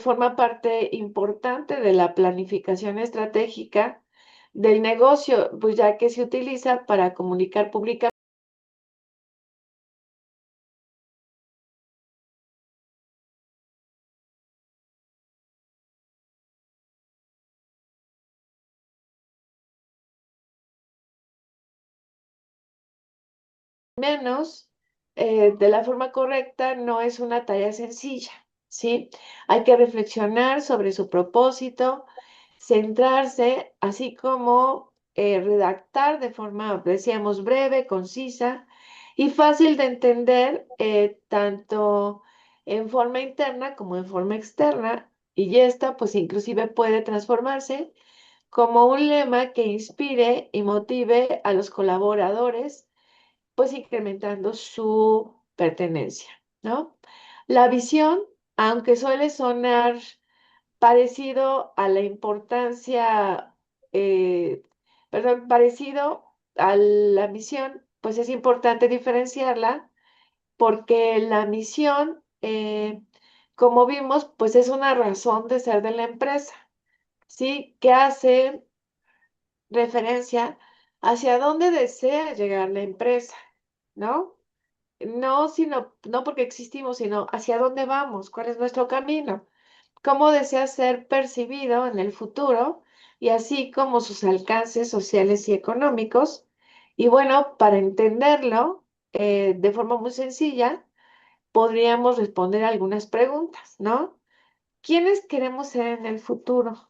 pues forma parte importante de la planificación estratégica del negocio, pues ya que se utiliza para comunicar públicamente menos de la forma correcta no es una tarea sencilla, ¿sí? Hay que reflexionar sobre su propósito, centrarse, así como redactar de forma, decíamos, breve, concisa y fácil de entender, tanto en forma interna como en forma externa. Y esta, pues, inclusive puede transformarse como un lema que inspire y motive a los colaboradores, pues incrementando su pertenencia, ¿no? La visión, aunque suele sonar parecido a la importancia, eh, perdón, parecido a la misión, pues es importante diferenciarla porque la misión, como vimos, pues es una razón de ser de la empresa, ¿sí? Que hace referencia hacia dónde desea llegar la empresa, ¿no? No porque existimos, sino hacia dónde vamos, cuál es nuestro camino, cómo desea ser percibido en el futuro y así como sus alcances sociales y económicos. Y bueno, para entenderlo de forma muy sencilla, podríamos responder algunas preguntas, ¿no? ¿Quiénes queremos ser en el futuro?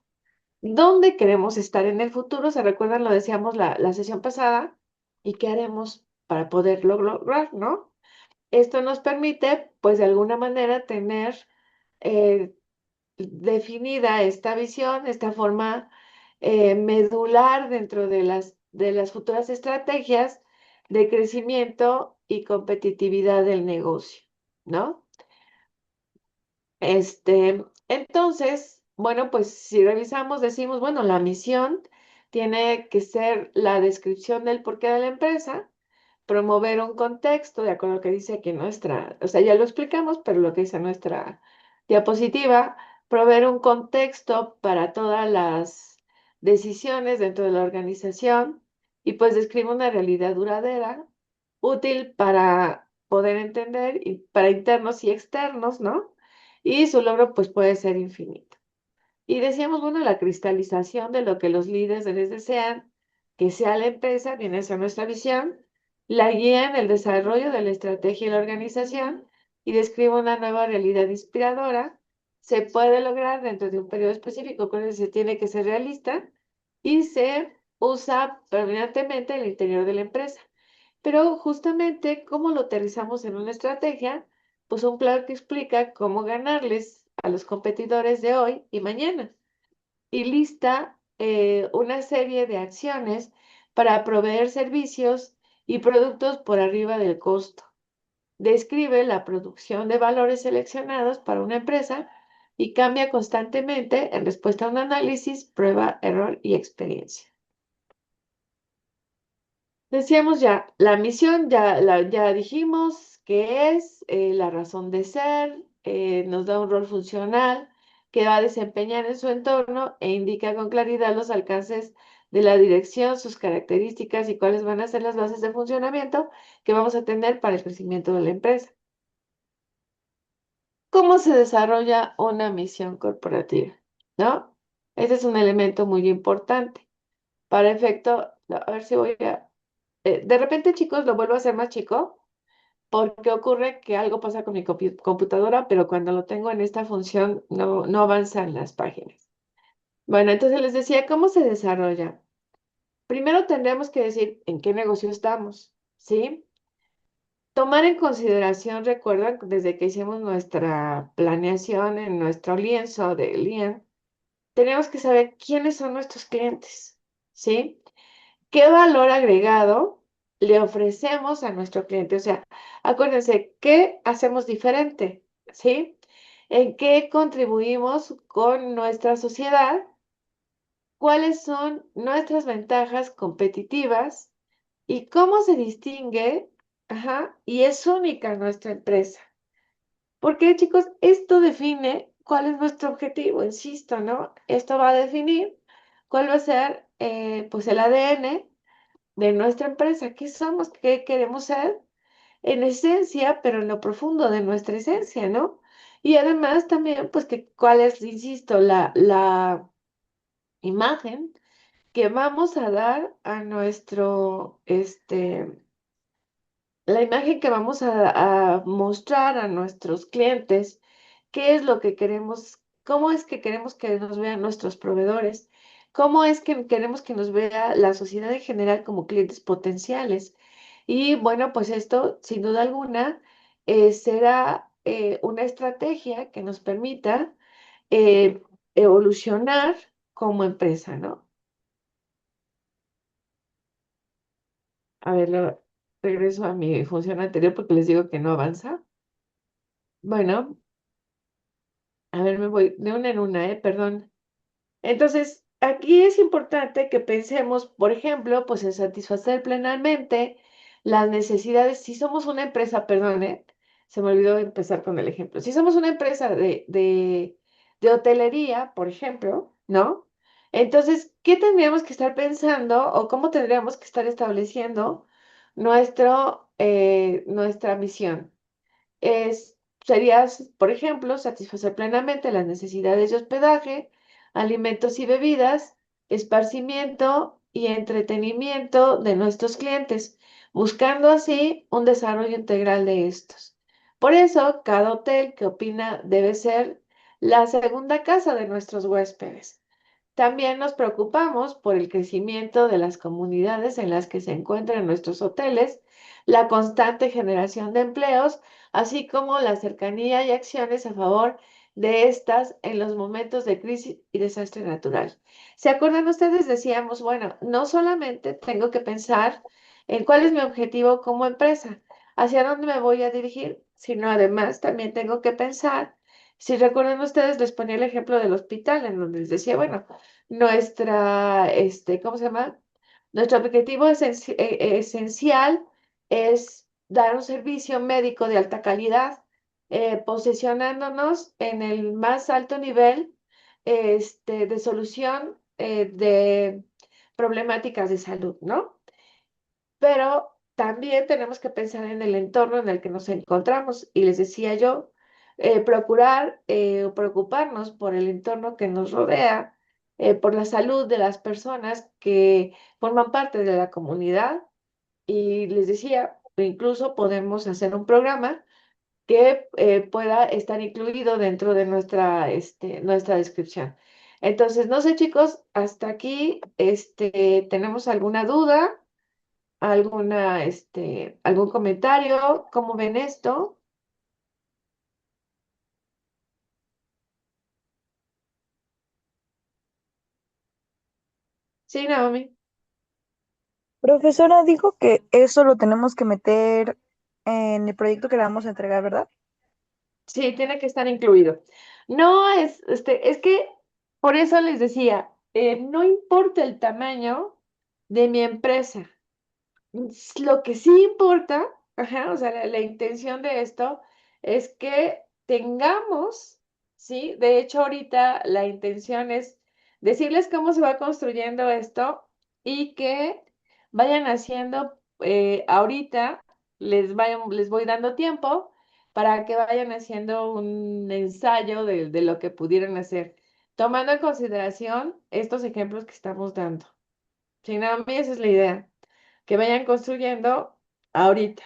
¿Dónde queremos estar en el futuro? ¿Se recuerdan? Lo decíamos la sesión pasada. ¿Y qué haremos para poderlo lograr, no? Esto nos permite, pues, de alguna manera tener eh, definida esta visión, esta forma medular dentro de las futuras estrategias de crecimiento y competitividad del negocio, ¿no? Entonces, bueno, pues si revisamos, decimos, bueno, la misión tiene que ser la descripción del porqué de la empresa, promover un contexto, de acuerdo a lo que dice aquí nuestra, o sea, ya lo explicamos, pero lo que dice nuestra diapositiva, proveer un contexto para todas las decisiones dentro de la organización y pues describe una realidad duradera, útil para poder entender y para internos y externos, ¿no? Y su logro pues puede ser infinito. Y decíamos, bueno, la cristalización de lo que los líderes desean que sea la empresa, viene a ser nuestra visión, la guía en el desarrollo de la estrategia y la organización y describe una nueva realidad inspiradora. Se puede lograr dentro de un periodo específico, con el que se tiene que ser realista y se usa permanentemente en el interior de la empresa. Pero justamente, ¿cómo lo aterrizamos en una estrategia? Pues un plan que explica cómo ganarles a los competidores de hoy y mañana. Y lista una serie de acciones para proveer servicios y productos por arriba del costo. Describe la producción de valores seleccionados para una empresa y cambia constantemente en respuesta a un análisis, prueba, error y experiencia. Decíamos ya, la misión ya dijimos que es la razón de ser, nos da un rol funcional que va a desempeñar en su entorno e indica con claridad los alcances de la dirección, sus características y cuáles van a ser las bases de funcionamiento que vamos a tener para el crecimiento de la empresa. ¿Cómo se desarrolla una misión corporativa? ¿No? Ese es un elemento muy importante. Para efecto, a ver si voy a de repente, chicos, lo vuelvo a hacer más chico porque ocurre que algo pasa con mi computadora, pero cuando lo tengo en esta función no avanzan las páginas. Bueno, entonces les decía, ¿cómo se desarrolla? Primero tendríamos que decir en qué negocio estamos, ¿sí? Tomar en consideración, recuerdan, desde que hicimos nuestra planeación en nuestro lienzo de Lien, tenemos que saber quiénes son nuestros clientes, ¿sí? ¿Qué valor agregado le ofrecemos a nuestro cliente? O sea, acuérdense, ¿qué hacemos diferente? ¿Sí? ¿En qué contribuimos con nuestra sociedad? ¿Cuáles son nuestras ventajas competitivas? ¿Y cómo se distingue? Ajá, y es única nuestra empresa. Porque, chicos, esto define cuál es nuestro objetivo, insisto, ¿no? Esto va a definir cuál va a ser, pues, el ADN de nuestra empresa, qué somos, qué queremos ser en esencia, pero en lo profundo de nuestra esencia, ¿no? Y además también, pues, que cuál es, insisto, la imagen que vamos a dar a nuestro, la imagen que vamos a mostrar a nuestros clientes, qué es lo que queremos, cómo es que queremos que nos vean nuestros proveedores, cómo es que queremos que nos vea la sociedad en general como clientes potenciales. Y bueno, pues esto, sin duda alguna, será una estrategia que nos permita eh, evolucionar como empresa, ¿no? A ver, regreso a mi función anterior porque les digo que no avanza. Bueno, a ver, me voy de una en una, perdón. Entonces, aquí es importante que pensemos, por ejemplo, pues en satisfacer plenamente las necesidades. Si somos una empresa, perdón, se me olvidó empezar con el ejemplo. Si somos una empresa de hotelería, por ejemplo, ¿no? Entonces, ¿qué tendríamos que estar pensando o cómo tendríamos que estar estableciendo nuestra misión? Sería, por ejemplo, satisfacer plenamente las necesidades de hospedaje, alimentos y bebidas, esparcimiento y entretenimiento de nuestros clientes, buscando así un desarrollo integral de estos. Por eso, cada hotel que opina debe ser la segunda casa de nuestros huéspedes. También nos preocupamos por el crecimiento de las comunidades en las que se encuentran nuestros hoteles, la constante generación de empleos, así como la cercanía y acciones a favor de estas en los momentos de crisis y desastre natural. ¿Se acuerdan ustedes? Decíamos, bueno, no solamente tengo que pensar en cuál es mi objetivo como empresa, hacia dónde me voy a dirigir, sino además también tengo que pensar, si recuerdan ustedes, les ponía el ejemplo del hospital, en donde les decía, bueno, ¿cómo se llama? Nuestro objetivo esencial es dar un servicio médico de alta calidad, posicionándonos en el más alto nivel de solución de problemáticas de salud, ¿no? Pero también tenemos que pensar en el entorno en el que nos encontramos. Y les decía yo, procurar o preocuparnos por el entorno que nos rodea, por la salud de las personas que forman parte de la comunidad. Y les decía, incluso podemos hacer un programa que pueda estar incluido dentro de nuestra descripción. Entonces, no sé, chicos, hasta aquí, ¿tenemos alguna duda? ¿Algún comentario? ¿Cómo ven esto? Sí, Naomi. Profesora dijo que eso lo tenemos que meter en el proyecto que le vamos a entregar, ¿verdad? Sí, tiene que estar incluido. No es que por eso les decía, no importa el tamaño de mi empresa. Lo que sí importa, ajá, o sea, la intención de esto es que tengamos, ¿sí? De hecho, ahorita la intención es decirles cómo se va construyendo esto y que vayan haciendo, ahorita les voy dando tiempo para que vayan haciendo un ensayo de lo que pudieran hacer, tomando en consideración estos ejemplos que estamos dando. Sí, nada más esa es la idea que vayan construyendo ahorita,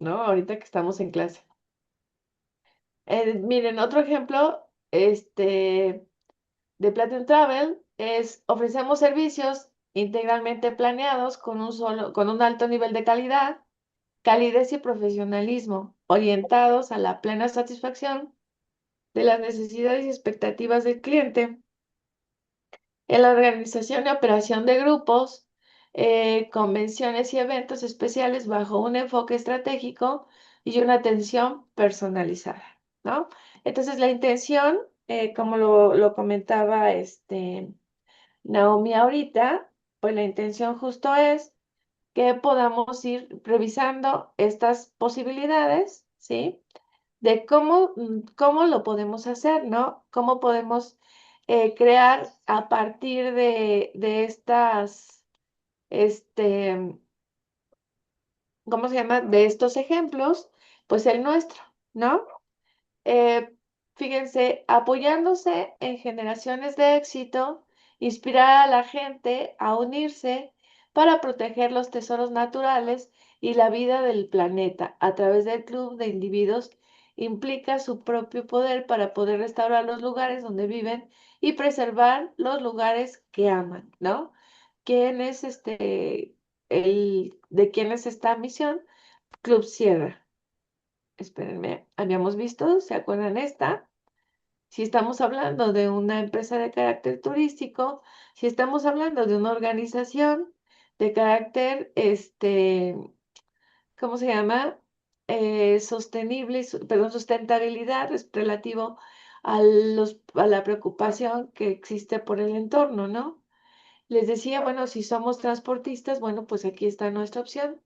¿no? Ahorita que estamos en clase. Miren, otro ejemplo, de Platinum Travel es ofrecemos servicios integralmente planeados con un alto nivel de calidad, calidez y profesionalismo, orientados a la plena satisfacción de las necesidades y expectativas del cliente en la organización y operación de grupos, convenciones y eventos especiales bajo un enfoque estratégico y una atención personalizada, ¿no? Entonces, la intención, como lo comentaba Naomi ahorita, pues la intención justo es que podamos ir revisando estas posibilidades, ¿sí? de cómo lo podemos hacer, ¿no? Cómo podemos crear a partir de estas, este, ¿cómo se llama? De estos ejemplos, pues el nuestro, ¿no? Eh, Fíjense, apoyándose en generaciones de éxito, inspirar a la gente a unirse para proteger los tesoros naturales y la vida del planeta a través del club de individuos implica su propio poder para poder restaurar los lugares donde viven y preservar los lugares que aman, ¿no? ¿Quién es de quién es esta misión? Club Sierra. Espérenme, habíamos visto, ¿se acuerdan esta? Si estamos hablando de una empresa de carácter turístico, si estamos hablando de una organización de carácter, ¿cómo se llama? Sostenible, perdón, sustentabilidad es relativo a la preocupación que existe por el entorno, ¿no? Les decía, bueno, si somos transportistas, bueno, pues aquí está nuestra opción.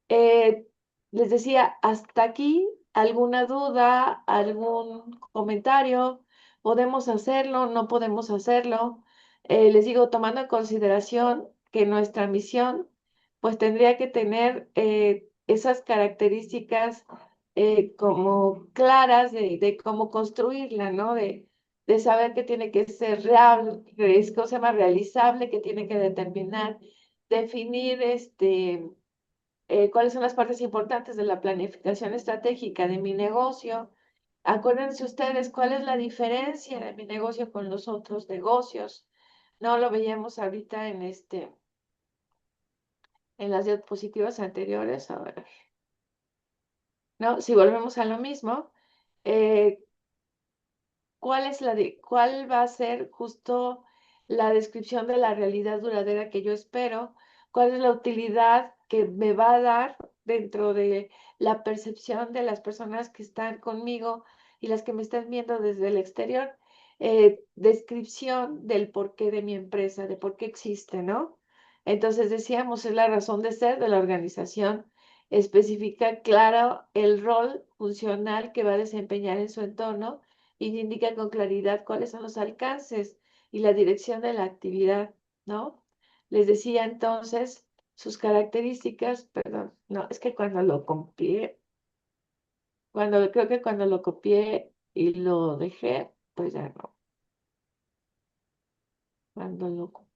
Eh, Les decía, hasta aquí, ¿alguna duda, algún comentario? ¿Podemos hacerlo? ¿No podemos hacerlo? Les digo, tomando en consideración que nuestra misión, pues tendría que tener esas características como claras de cómo construirla, ¿no? De saber que tiene que ser real, que es cosa más realizable, que tiene que determinar, definir cuáles son las partes importantes de la planificación estratégica de mi negocio. Acuérdense ustedes cuál es la diferencia de mi negocio con los otros negocios. No lo veíamos ahorita en las diapositivas anteriores. A ver, ¿no? Si volvemos a lo mismo, eh, cuál va a ser justo la descripción de la realidad duradera que yo espero, cuál es la utilidad que me va a dar dentro de la percepción de las personas que están conmigo y las que me están viendo desde el exterior, descripción del porqué de mi empresa, de por qué existe, ¿no? Entonces decíamos, es la razón de ser de la organización, especifica claro el rol funcional que va a desempeñar en su entorno y indica con claridad cuáles son los alcances y la dirección de la actividad, ¿no? Les decía entonces sus características, perdón, no, es que creo que cuando lo copié y lo dejé, pues ya no, cuando lo copié.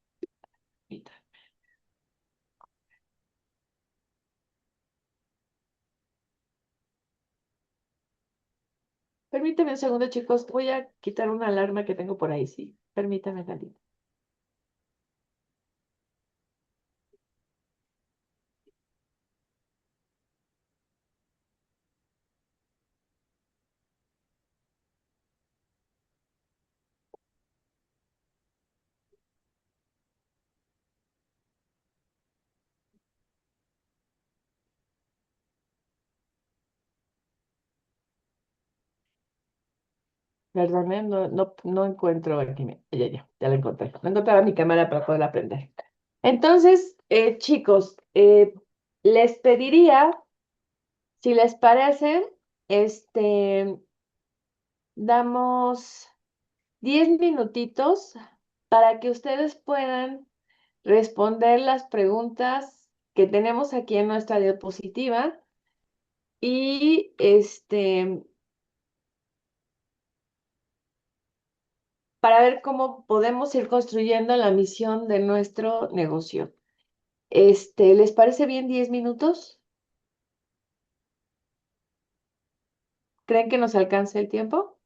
Permíteme un segundo, chicos, voy a quitar una alarma que tengo por ahí, sí, permítame tantito. Perdón, no encuentro aquí, ya la encontré. No encontraba mi cámara para poder aprender. Entonces, chicos, les pediría, si les parece, este, damos 10 minutitos para que ustedes puedan responder las preguntas que tenemos aquí en nuestra diapositiva y para ver cómo podemos ir construyendo la misión de nuestro negocio. ¿Les parece bien 10 minutos? ¿Creen que nos alcance el tiempo?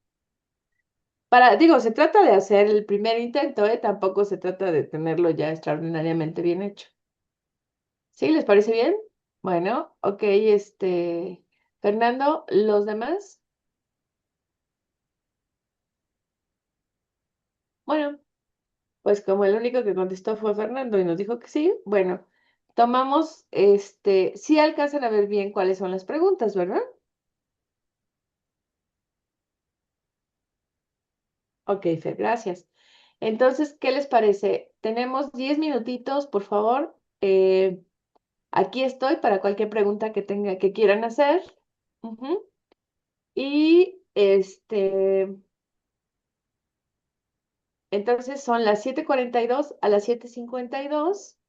Digo, se trata de hacer el primer intento, ¿eh? Tampoco se trata de tenerlo ya extraordinariamente bien hecho. ¿Sí? ¿Les parece bien? Bueno, ok, Fernando, ¿los demás? Bueno, pues como el único que contestó fue Fernando y nos dijo que sí, bueno, tomamos, sí alcanzan a ver bien cuáles son las preguntas, ¿verdad? Ok, Fer, gracias. Entonces, ¿qué les parece? Tenemos 10 minutitos, por favor. Aquí estoy para cualquier pregunta que quieran hacer. Ujú. Y entonces son las 7:42 a las 7:52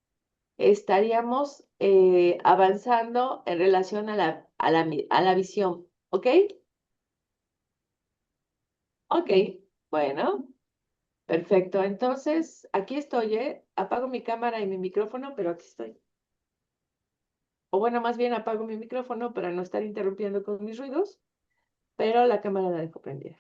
estaríamos avanzando en relación a la visión. ¿Ok? Ok, bueno, perfecto. Entonces, aquí estoy, ¿eh? Apago mi cámara y mi micrófono, pero aquí estoy. O bueno, más bien apago mi micrófono para no estar interrumpiendo con mis ruidos, pero la cámara la dejo prendida.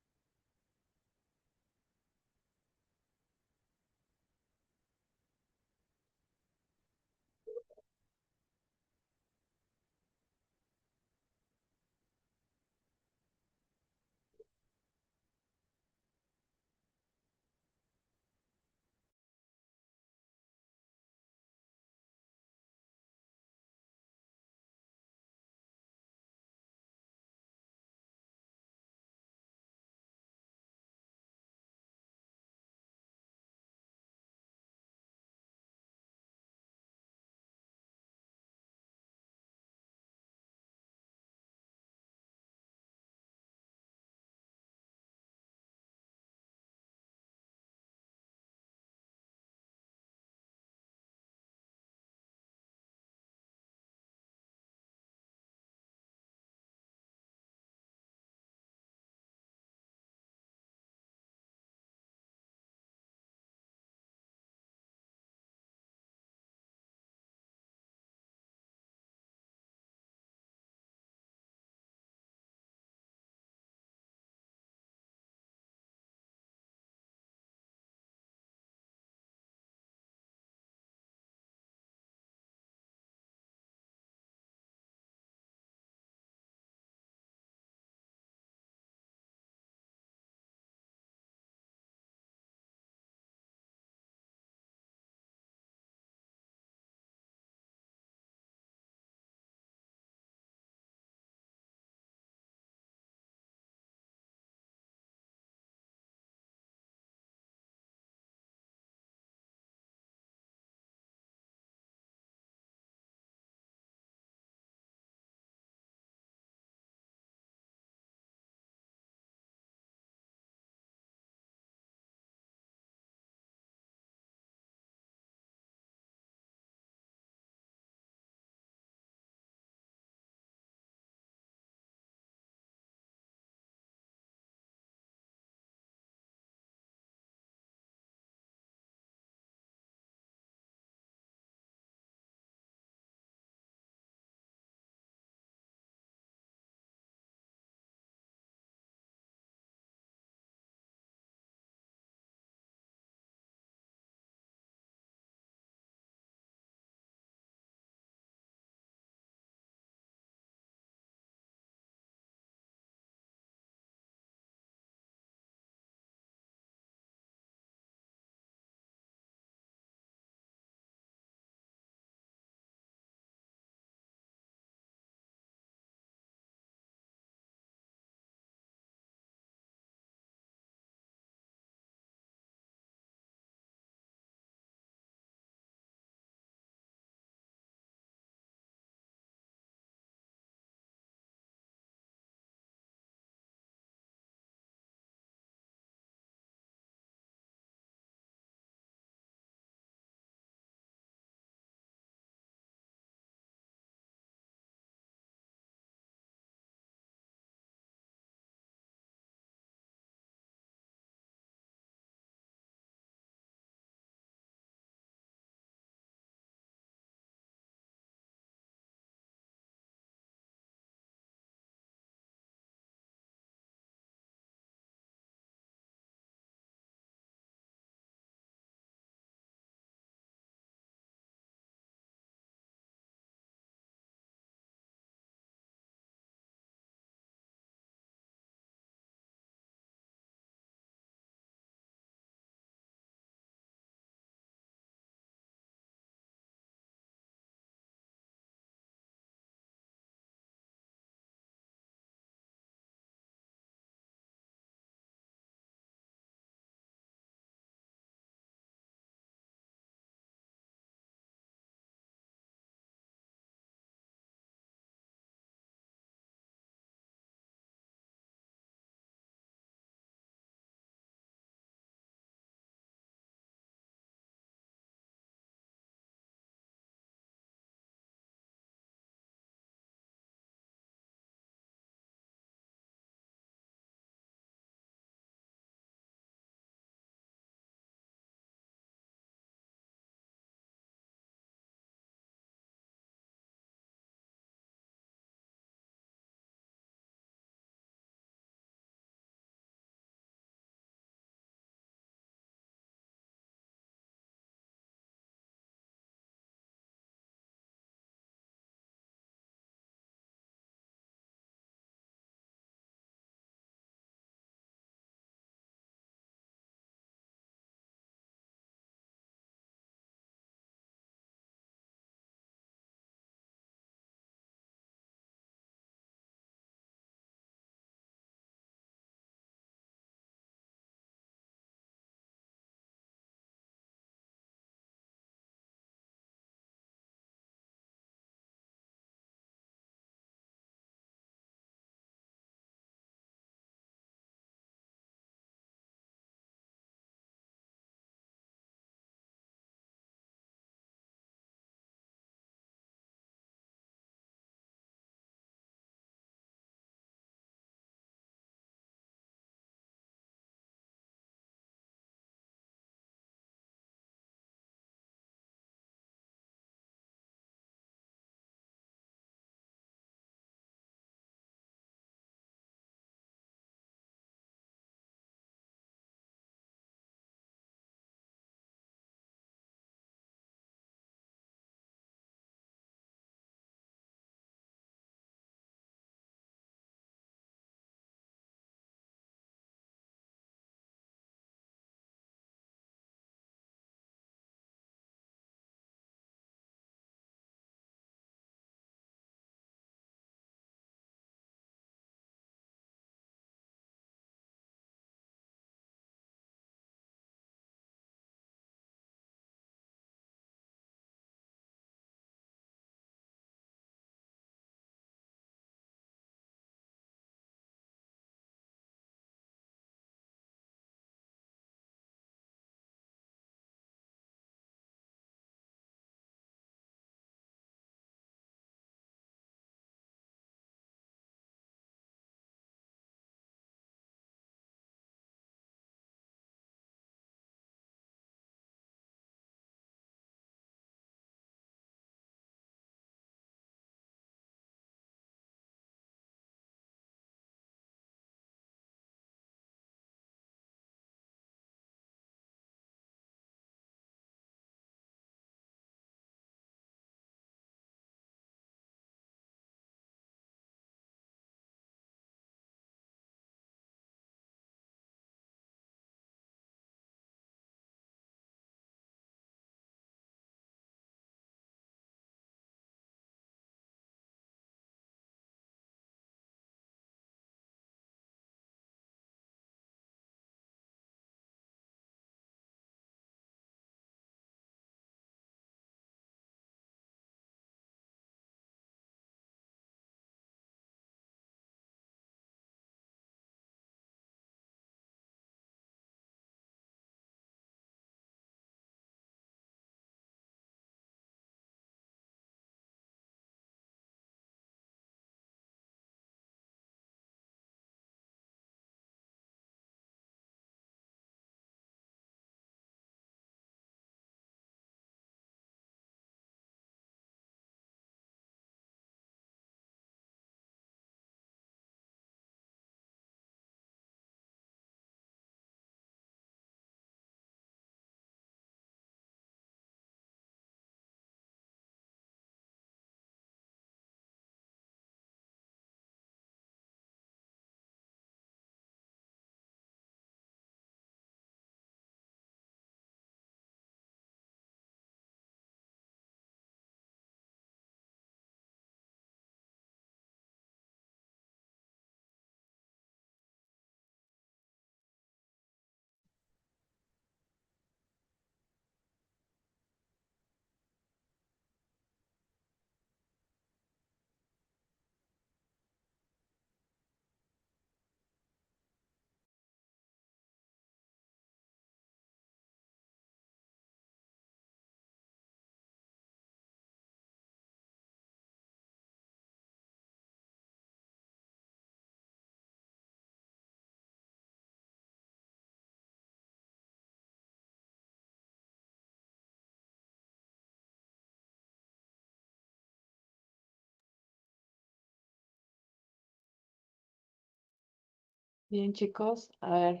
Bien, chicos, a ver,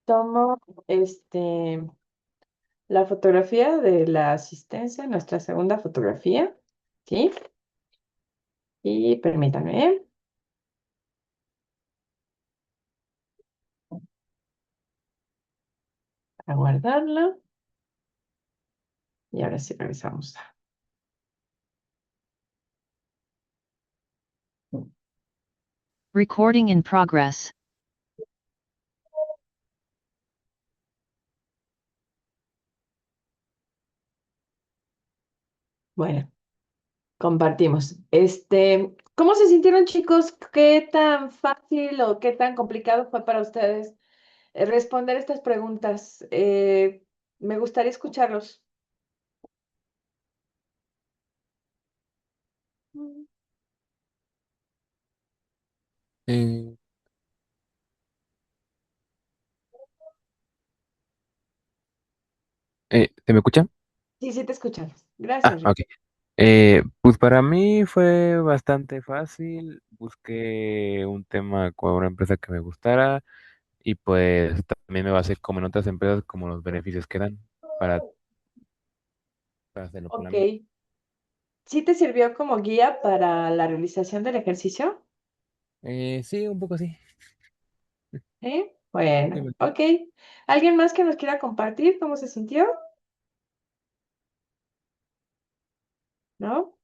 tomo la fotografía de la asistencia, nuestra segunda fotografía, ¿sí? Y permítanme aguardarla y ahora sí revisamos. Recording in progress. Bueno, compartimos. ¿Cómo se sintieron, chicos? ¿Qué tan fácil o qué tan complicado fue para ustedes responder estas preguntas? Me gustaría escucharlos. Mm. Eh, ¿Se me escucha? Sí, sí, te escuchamos. Ah, Gracias, Rick. ok. Pues para mí fue bastante fácil. Busqué un tema con una empresa que me gustara y pues también me basé como en otras empresas como los beneficios que dan para, para hacerlo con la Ok. mía. ¿Sí te sirvió como guía para la realización del ejercicio? Sí, un poco sí. ¿Eh? Sí, Bueno, ok. ¿Alguien más que nos quiera compartir cómo se sintió? ¿No?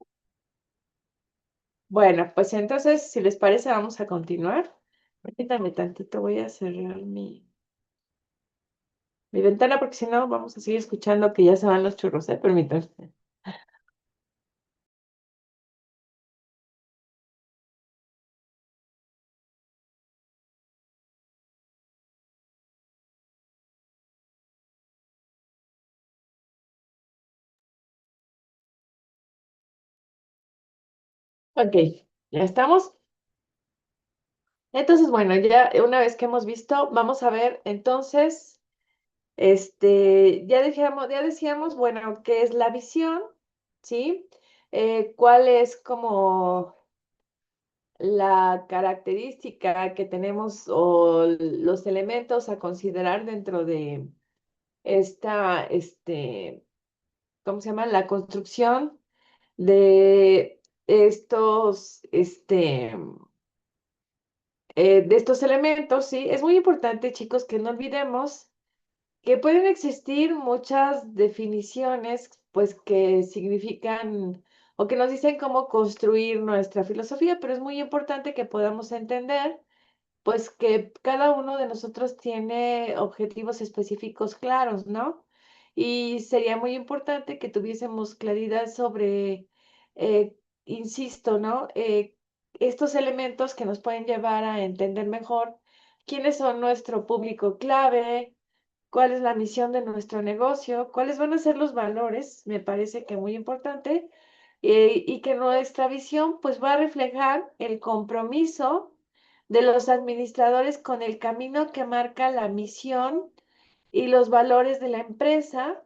Bueno, pues entonces, si les parece, vamos a continuar. Permítanme tantito, voy a cerrar mi ventana porque si no vamos a seguir escuchando que ya se van los churros, ¿eh? Permítanme. Ok, ya estamos. Entonces, bueno, ya una vez que hemos visto, vamos a ver entonces, ya decíamos, bueno, qué es la visión, ¿sí? ¿Cuál es como la característica que tenemos o los elementos a considerar dentro de esta, ¿cómo se llama? La construcción de estos, de estos elementos, ¿sí? Es muy importante, chicos, que no olvidemos que pueden existir muchas definiciones, pues, que significan o que nos dicen cómo construir nuestra filosofía, pero es muy importante que podamos entender pues que cada uno de nosotros tiene objetivos específicos claros, ¿no? Y sería muy importante que tuviésemos claridad sobre, eh, insisto, ¿no? Estos elementos que nos pueden llevar a entender mejor quiénes son nuestro público clave, cuál es la misión de nuestro negocio, cuáles van a ser los valores, me parece que muy importante, y que nuestra visión pues va a reflejar el compromiso de los administradores con el camino que marca la misión y los valores de la empresa,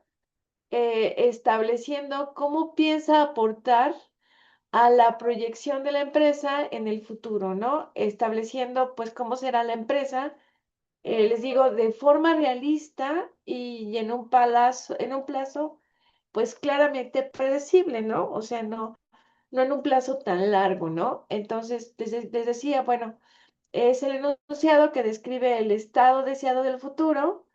estableciendo cómo piensa aportar a la proyección de la empresa en el futuro, ¿no? Estableciendo pues cómo será la empresa, les digo, de forma realista y en un plazo, pues claramente predecible, ¿no? O sea, no en un plazo tan largo, ¿no? Entonces, les decía, bueno, es el enunciado que describe el estado deseado del futuro,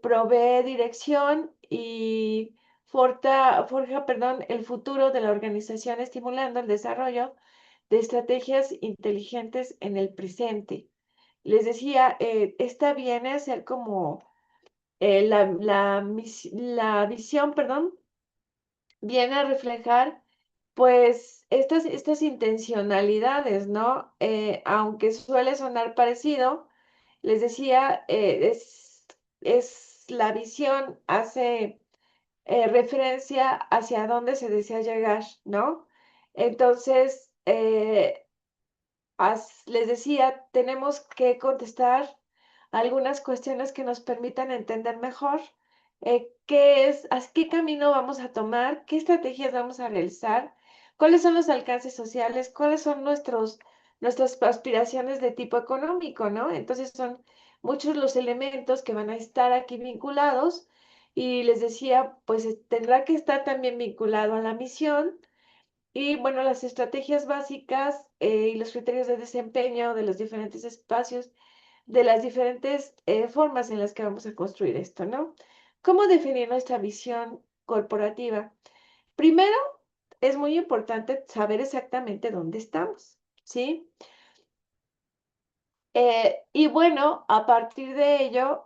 provee dirección y forja, perdón, el futuro de la organización, estimulando el desarrollo de estrategias inteligentes en el presente. Les decía, esta viene a ser como la visión, perdón, viene a reflejar pues estas intencionalidades, ¿no? Aunque suele sonar parecido, les decía, es la visión, hace referencia hacia dónde se desea llegar, ¿no? Entonces, les decía, tenemos que contestar algunas cuestiones que nos permitan entender mejor qué camino vamos a tomar, qué estrategias vamos a realizar, cuáles son los alcances sociales, cuáles son nuestras aspiraciones de tipo económico, ¿no? Entonces son muchos los elementos que van a estar aquí vinculados y les decía, pues tendrá que estar también vinculado a la misión y bueno, las estrategias básicas y los criterios de desempeño de los diferentes espacios, de las diferentes formas en las que vamos a construir esto, ¿no? ¿Cómo definir nuestra visión corporativa? Primero, es muy importante saber exactamente dónde estamos, ¿sí? Y bueno, a partir de ello,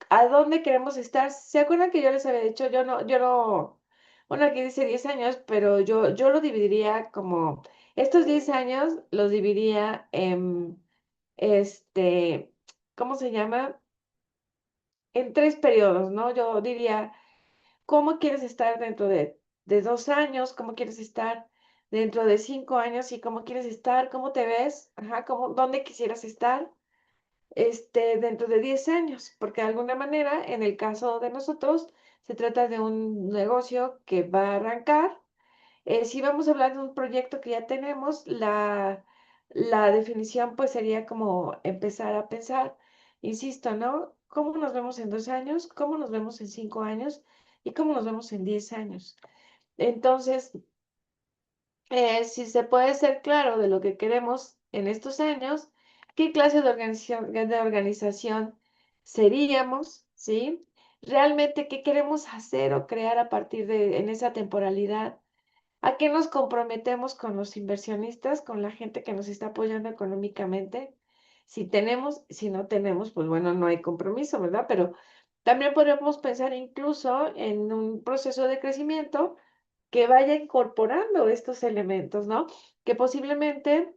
¿a dónde queremos estar? ¿Se acuerdan que yo les había dicho, bueno, aquí dice 10 años, pero yo lo dividiría como, estos 10 años los dividiría en, este, ¿cómo se llama? En tres periodos, ¿no? Yo diría, ¿cómo quieres estar dentro de 2 años? ¿Cómo quieres estar dentro de 5 años? ¿Y cómo quieres estar? ¿Cómo te ves? Ajá, ¿dónde quisieras estar? Dentro de 10 años, porque de alguna manera, en el caso de nosotros, se trata de un negocio que va a arrancar. Si vamos a hablar de un proyecto que ya tenemos, la definición pues sería como empezar a pensar, insisto, ¿no? ¿Cómo nos vemos en 2 años? ¿Cómo nos vemos en 5 años? ¿Y cómo nos vemos en 10 años? Entonces, si se puede ser claro de lo que queremos en estos años, qué clase de organización seríamos, ¿sí? Realmente qué queremos hacer o crear a partir en esa temporalidad. ¿A qué nos comprometemos con los inversionistas, con la gente que nos está apoyando económicamente? Si tenemos, si no tenemos, pues bueno, no hay compromiso, ¿verdad? Pero también podemos pensar incluso en un proceso de crecimiento que vaya incorporando estos elementos, ¿no? Que posiblemente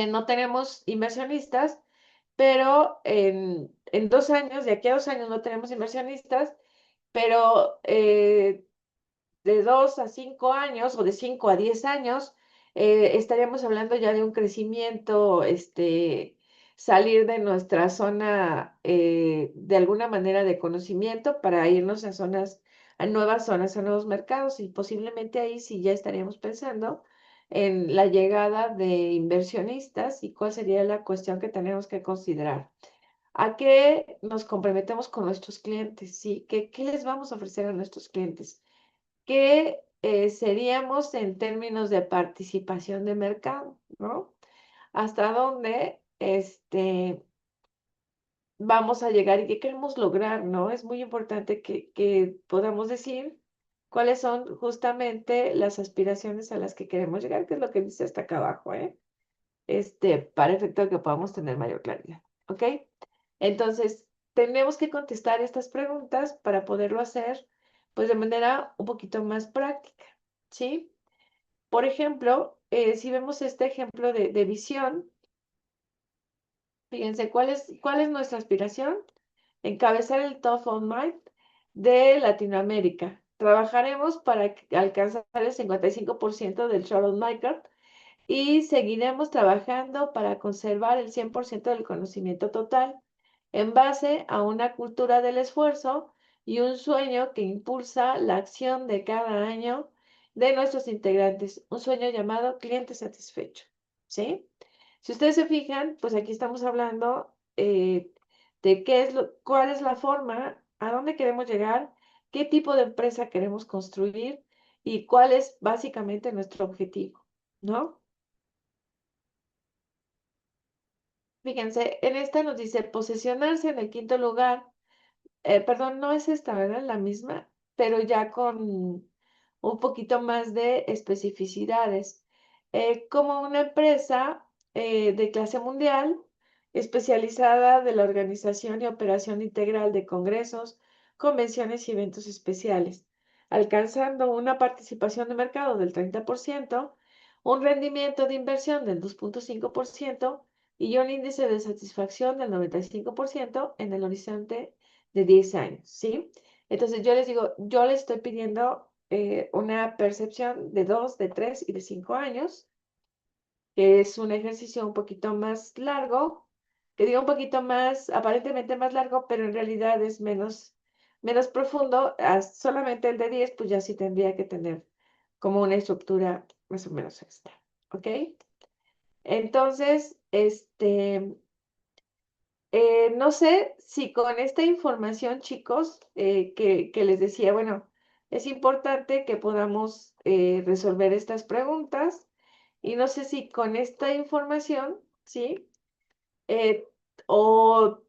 no tenemos inversionistas, pero en 2 años, de aquí a 2 años no tenemos inversionistas, pero de 2 a 5 años o de 5 a 10 años, estaríamos hablando ya de un crecimiento, salir de nuestra zona de alguna manera de conocimiento para irnos a nuevas zonas, a nuevos mercados y posiblemente ahí sí ya estaríamos pensando en la llegada de inversionistas y cuál sería la cuestión que tenemos que considerar. ¿A qué nos comprometemos con nuestros clientes? ¿Sí? ¿Qué les vamos a ofrecer a nuestros clientes? ¿Qué seríamos en términos de participación de mercado, ¿no? ¿Hasta dónde vamos a llegar y qué queremos lograr, ¿no? Es muy importante que podamos decir cuáles son justamente las aspiraciones a las que queremos llegar, que es lo que dice hasta acá abajo, ¿eh? Para efecto de que podamos tener mayor claridad, ¿ok? Entonces, tenemos que contestar estas preguntas para poderlo hacer, pues, de manera un poquito más práctica, ¿sí? Por ejemplo, si vemos este ejemplo de visión, fíjense, ¿cuál es nuestra aspiración? Encabezar el Top of Mind de Latinoamérica. Trabajaremos para alcanzar el 55% del share of market y seguiremos trabajando para conservar el 100% del conocimiento total en base a una cultura del esfuerzo y un sueño que impulsa la acción de cada año de nuestros integrantes, un sueño llamado cliente satisfecho, ¿sí? Si ustedes se fijan, pues aquí estamos hablando de cuál es la forma, a dónde queremos llegar, qué tipo de empresa queremos construir y cuál es básicamente nuestro objetivo, ¿no? Fíjense, en esta nos dice posesionarse en el quinto lugar. Perdón, no es esta, ¿verdad? La misma, pero ya con un poquito más de especificidades. Como una empresa de clase mundial especializada de la organización y operación integral de congresos, convenciones y eventos especiales, alcanzando una participación de mercado del 30%, un rendimiento de inversión del 2,5% y un índice de satisfacción del 95% en el horizonte de 10 años, ¿sí? Entonces yo les digo, yo les estoy pidiendo una percepción de 2, de 3 y de 5 años, que es un ejercicio un poquito más largo, que digo un poquito más, aparentemente más largo, pero en realidad es menos profundo. Solamente el de 10, pues ya sí tendría que tener como una estructura más o menos esta, ¿ok? Entonces, no sé si con esta información, chicos, que les decía, bueno, es importante que podamos resolver estas preguntas y no sé si con esta información, ¿sí? Eh, o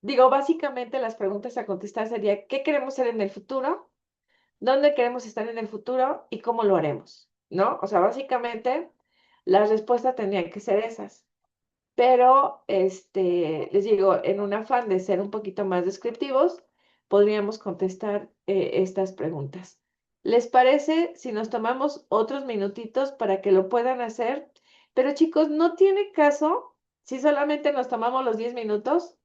digo, básicamente las preguntas a contestar sería, ¿qué queremos ser en el futuro? ¿Dónde queremos estar en el futuro? ¿Y cómo lo haremos? ¿No? O sea, básicamente las respuestas tendrían que ser esas. Pero, les digo, en un afán de ser un poquito más descriptivos, podríamos contestar estas preguntas. ¿Les parece si nos tomamos otros minutitos para que lo puedan hacer? Pero chicos, no tiene caso si solamente nos tomamos los 10 minutos.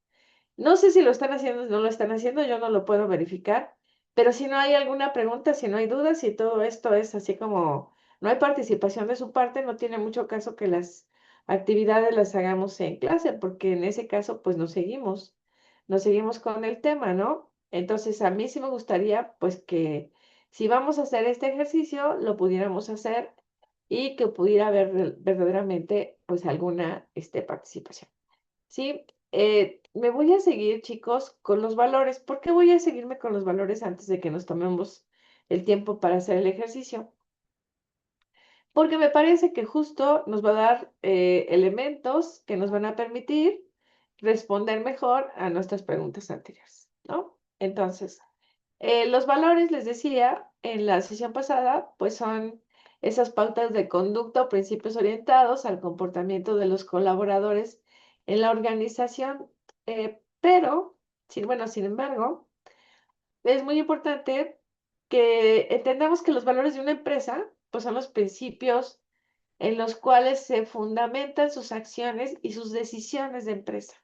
No sé si lo están haciendo o no lo están haciendo, yo no lo puedo verificar, pero si no hay alguna pregunta, si no hay dudas, si todo esto es así como no hay participación de su parte, no tiene mucho caso que las actividades las hagamos en clase, porque en ese caso, pues nos seguimos con el tema, ¿no? Entonces, a mí sí me gustaría, pues, que si vamos a hacer este ejercicio, lo pudiéramos hacer y que pudiera haber verdaderamente, pues, alguna, participación. Sí, me voy a seguir, chicos, con los valores. ¿Por qué voy a seguirme con los valores antes de que nos tomemos el tiempo para hacer el ejercicio? Porque me parece que justo nos va a dar elementos que nos van a permitir responder mejor a nuestras preguntas anteriores, ¿no? Entonces, los valores, les decía en la sesión pasada, pues son esas pautas de conducta o principios orientados al comportamiento de los colaboradores en la organización. Pero, sí, bueno, sin embargo, es muy importante que entendamos que los valores de una empresa, pues son los principios en los cuales se fundamentan sus acciones y sus decisiones de empresa.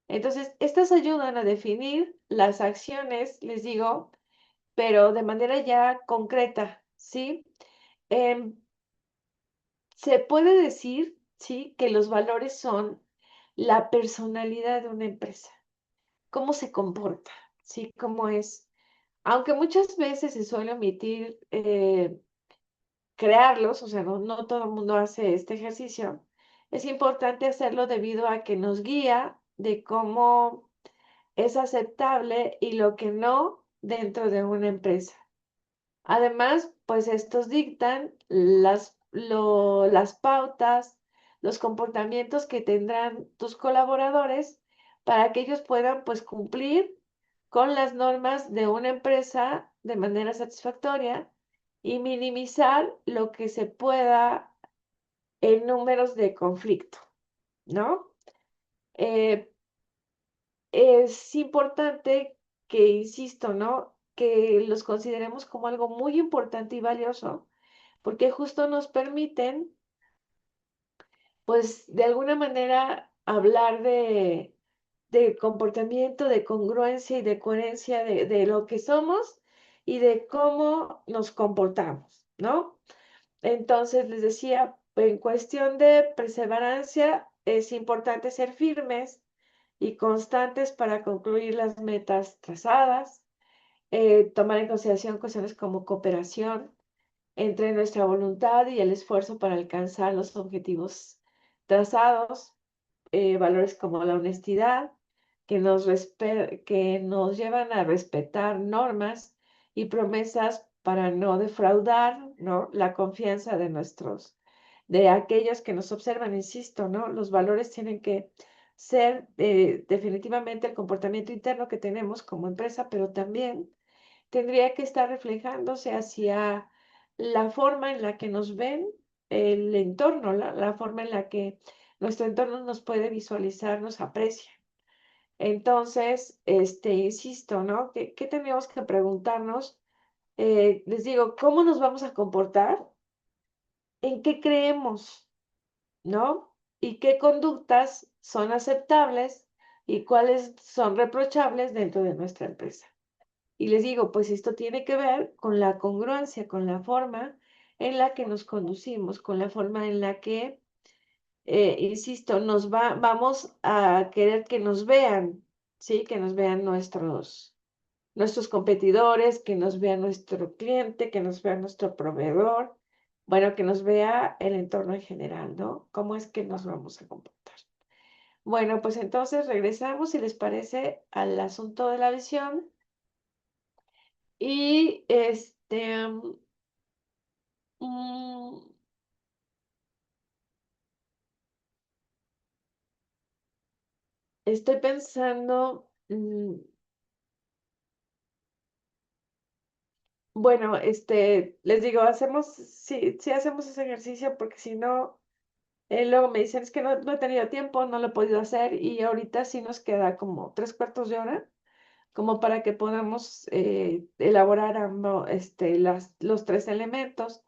Entonces, estas ayudan a definir las acciones, les digo, pero de manera ya concreta, ¿sí? Em, Se puede decir, ¿sí? Que los valores son la personalidad de una empresa, cómo se comporta, ¿sí? Cómo es. Aunque muchas veces se suele omitir crearlos, o sea, no todo el mundo hace este ejercicio, es importante hacerlo debido a que nos guía de cómo es aceptable y lo que no dentro de una empresa. Además, pues estos dictan las pautas, los comportamientos que tendrán tus colaboradores para que ellos puedan pues cumplir con las normas de una empresa de manera satisfactoria y minimizar lo que se pueda en números de conflicto, ¿no? Eh, es importante que, insisto, ¿no? Que los consideremos como algo muy importante y valioso, porque justo nos permiten, pues, de alguna manera hablar de comportamiento, de congruencia y de coherencia de lo que somos y de cómo nos comportamos, ¿no? Entonces, les decía, en cuestión de perseverancia, es importante ser firmes y constantes para concluir las metas trazadas, tomar en consideración cuestiones como cooperación entre nuestra voluntad y el esfuerzo para alcanzar los objetivos trazados, valores como la honestidad, que nos llevan a respetar normas y promesas para no defraudar, ¿no? La confianza de aquellos que nos observan, insisto, ¿no? Los valores tienen que ser definitivamente el comportamiento interno que tenemos como empresa, pero también tendría que estar reflejándose hacia la forma en la que nos ven el entorno, la forma en la que nuestro entorno nos puede visualizar, nos aprecia. Entonces, insisto, ¿no? ¿Qué tendríamos que preguntarnos? Les digo, ¿cómo nos vamos a comportar? ¿En qué creemos? ¿No? ¿Y qué conductas son aceptables y cuáles son reprochables dentro de nuestra empresa? Y les digo, pues esto tiene que ver con la congruencia, con la forma en la que nos conducimos, con la forma en la que, insisto, vamos a querer que nos vean, ¿sí? Que nos vean nuestros competidores, que nos vea nuestro cliente, que nos vea nuestro proveedor, Bueno, que nos vea el entorno en general, ¿no? ¿Cómo es que nos vamos a comportar? Bueno, pues entonces regresamos, si les parece, al asunto de la visión. Y mm, estoy pensando, bueno, les digo, sí hacemos ese ejercicio porque si no, luego me dicen, es que no he tenido tiempo, no lo he podido hacer y ahorita sí nos queda como 3/4 de hora como para que podamos elaborar los 3 elementos.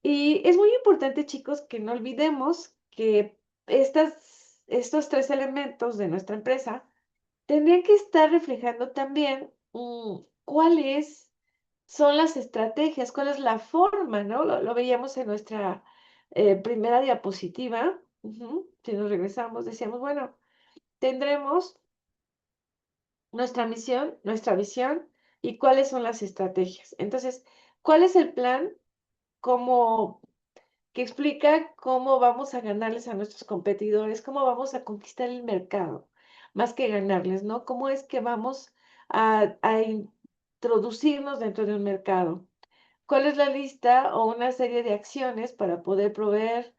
Y es muy importante, chicos, que no olvidemos que estos 3 elementos de nuestra empresa tendrían que estar reflejando también cuáles son las estrategias, cuál es la forma, ¿no? Lo veíamos en nuestra primera diapositiva. Si nos regresamos, decíamos, bueno, tendremos nuestra misión, nuestra visión y cuáles son las estrategias. Entonces, ¿cuál es el plan? Como que explica cómo vamos a ganarles a nuestros competidores, cómo vamos a conquistar el mercado, más que ganarles, ¿no? ¿Cómo es que vamos a introducirnos dentro de un mercado? ¿Cuál es la lista o una serie de acciones para poder proveer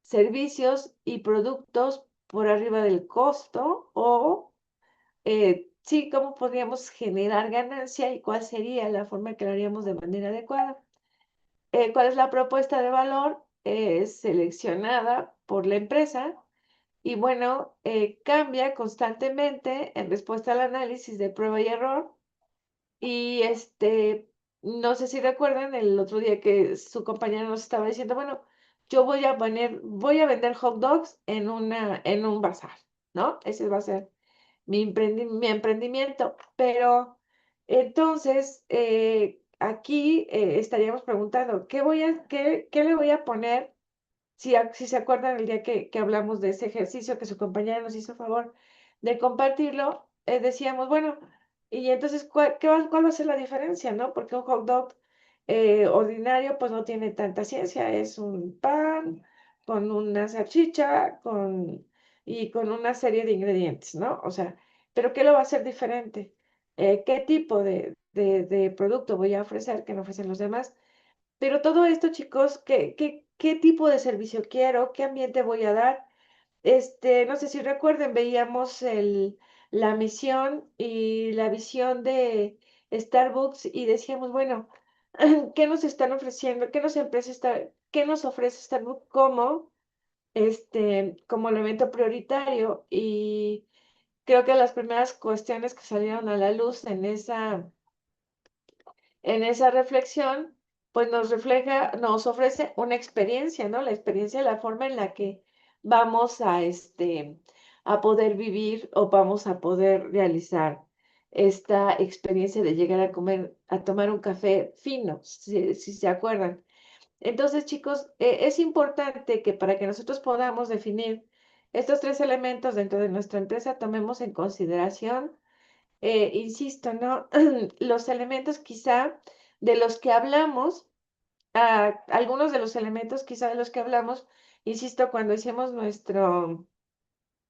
servicios y productos por arriba del costo? O, sí, ¿cómo podríamos generar ganancia y cuál sería la forma que lo haríamos de manera adecuada? ¿Cuál es la propuesta de valor? Es seleccionada por la empresa y bueno, cambia constantemente en respuesta al análisis de prueba y error. Y no sé si recuerdan el otro día que su compañera nos estaba diciendo, bueno, yo voy a vender hot dogs en un bazar, ¿no? Ese va a ser mi emprendimiento. Pero entonces, aquí estaríamos preguntando, ¿qué le voy a poner? Si se acuerdan el día que hablamos de ese ejercicio que su compañera nos hizo favor de compartirlo, decíamos, bueno, y entonces, ¿cuál va a ser la diferencia, no? Porque un hot dog ordinario, pues no tiene tanta ciencia, es un pan con una salchicha y con una serie de ingredientes, ¿no? O sea, ¿pero qué lo va a hacer diferente? ¿Qué tipo de producto voy a ofrecer que no ofrecen los demás? Pero todo esto, chicos, ¿qué tipo de servicio quiero? ¿Qué ambiente voy a dar? No sé si recuerden, veíamos la misión y la visión de Starbucks y decíamos, bueno, ¿qué nos están ofreciendo? ¿Qué nos ofrece Starbucks como elemento prioritario? Y creo que las primeras cuestiones que salieron a la luz en esa reflexión, pues nos ofrece una experiencia, ¿no? La experiencia, la forma en la que vamos a poder vivir o vamos a poder realizar esta experiencia de llegar a comer, a tomar un café fino, si se acuerdan. Entonces, chicos, es importante que para que nosotros podamos definir estos 3 elementos dentro de nuestra empresa, tomemos en consideración insisto, ¿no? Los elementos quizá de los que hablamos, algunos de los elementos quizá de los que hablamos, insisto, cuando hicimos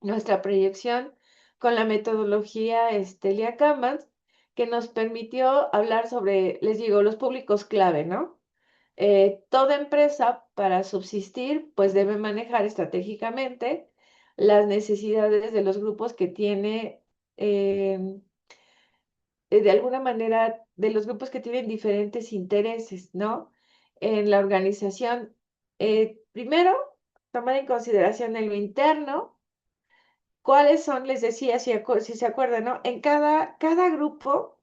nuestra proyección con la metodología Lia Kanban, que nos permitió hablar sobre, les digo, los públicos clave, ¿no? Toda empresa para subsistir, pues debe manejar estratégicamente las necesidades de los grupos que tiene. em, de alguna manera, de los grupos que tienen diferentes intereses, ¿no? En la organización. Primero, tomar en consideración en lo interno, cuáles son, les decía, si se acuerdan, ¿no? En cada grupo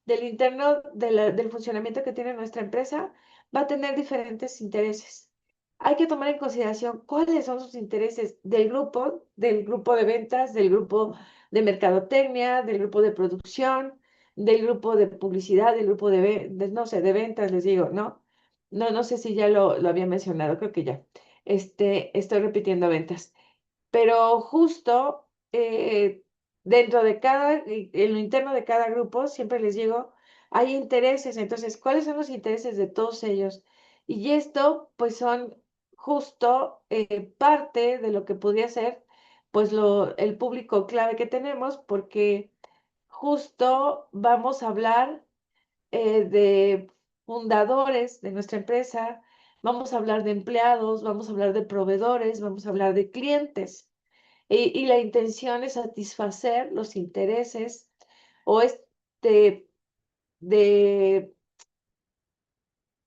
del interno del funcionamiento que tiene nuestra empresa va a tener diferentes intereses. Hay que tomar en consideración cuáles son sus intereses del grupo de ventas, del grupo de mercadotecnia, del grupo de producción, del grupo de publicidad, del grupo no sé, de ventas, les digo, ¿no? No sé si ya lo había mencionado, creo que ya. Estoy repitiendo ventas. Pero justo dentro en lo interno de cada grupo, siempre les digo, hay intereses. Entonces, ¿cuáles son los intereses de todos ellos? Y esto, pues, son justo parte de lo que podría ser, pues, el público clave que tenemos, porque justo vamos a hablar de fundadores de nuestra empresa, vamos a hablar de empleados, vamos a hablar de proveedores, vamos a hablar de clientes. Y la intención es satisfacer los intereses o de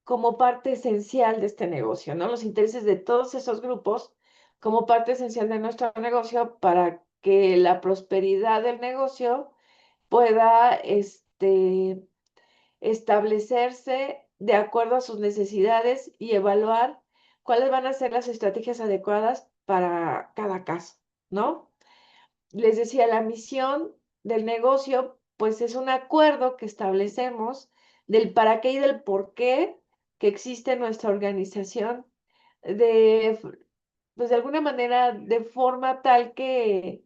como parte esencial de este negocio, ¿no? Los intereses de todos esos grupos como parte esencial de nuestro negocio para que la prosperidad del negocio pueda establecerse de acuerdo a sus necesidades y evaluar cuáles van a ser las estrategias adecuadas para cada caso, ¿no? Les decía, la misión del negocio, pues es un acuerdo que establecemos del para qué y del por qué que existe nuestra organización, de, pues de alguna manera, de forma tal que,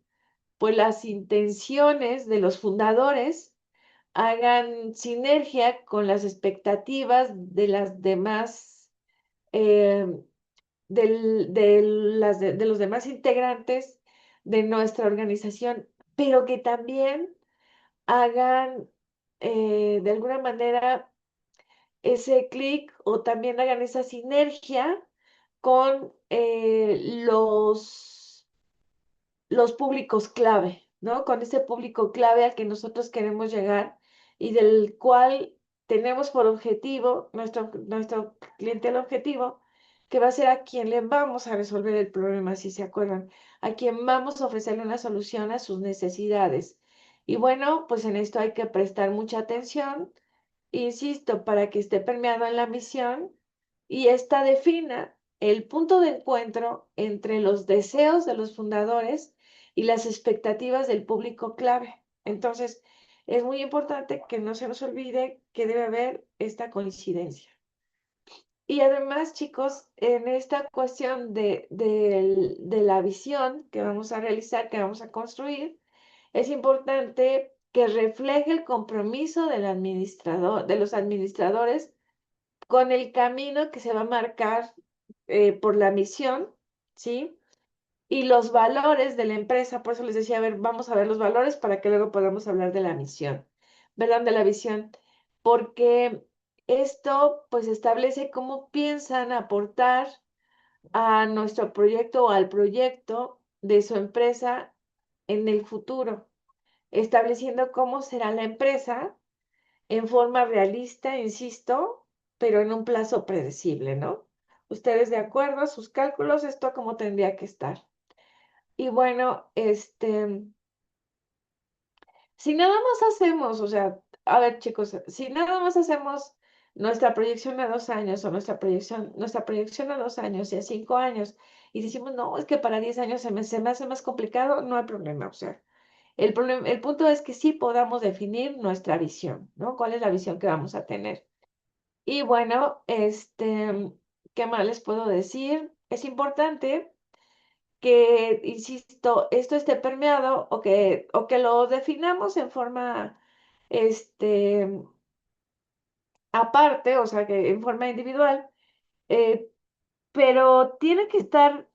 pues las intenciones de los fundadores hagan sinergia con las expectativas de las demás, eh, de los demás integrantes de nuestra organización, pero que también hagan de alguna manera ese clic o también hagan esa sinergia con los públicos clave, ¿no? Con ese público clave al que nosotros queremos llegar y del cual tenemos por objetivo, nuestro cliente objetivo, que va a ser a quien le vamos a resolver el problema, si se acuerdan, a quien vamos a ofrecerle una solución a sus necesidades. Y bueno, pues en esto hay que prestar mucha atención, insisto, para que esté permeado en la misión y esta defina el punto de encuentro entre los deseos de los fundadores y las expectativas del público clave. Entonces, es muy importante que no se nos olvide que debe haber esta coincidencia. Y además, chicos, en esta cuestión de la visión que vamos a realizar, que vamos a construir, es importante que refleje el compromiso del administrador, de los administradores con el camino que se va a marcar por la misión, ¿sí? Y los valores de la empresa, por eso les decía, a ver, vamos a ver los valores para que luego podamos hablar de la misión, ¿verdad? De la visión, porque esto pues establece cómo piensan aportar a nuestro proyecto o al proyecto de su empresa en el futuro, estableciendo cómo será la empresa en forma realista, insisto, pero en un plazo predecible, ¿no? Ustedes de acuerdo a sus cálculos, esto cómo tendría que estar. Y bueno, si nada más hacemos, o sea, a ver, chicos, si nada más hacemos nuestra proyección a 2 años o nuestra proyección a 2 años y a 5 años, y decimos, no, es que para 10 años se me hace más complicado, no hay problema, o sea, el punto es que sí podamos definir nuestra visión, ¿no? ¿Cuál es la visión que vamos a tener? Y bueno, ¿qué más les puedo decir? Es importante que, insisto, esto esté permeado o que lo definamos en forma, este, aparte, o sea, que en forma individual, eh, pero tiene que estar,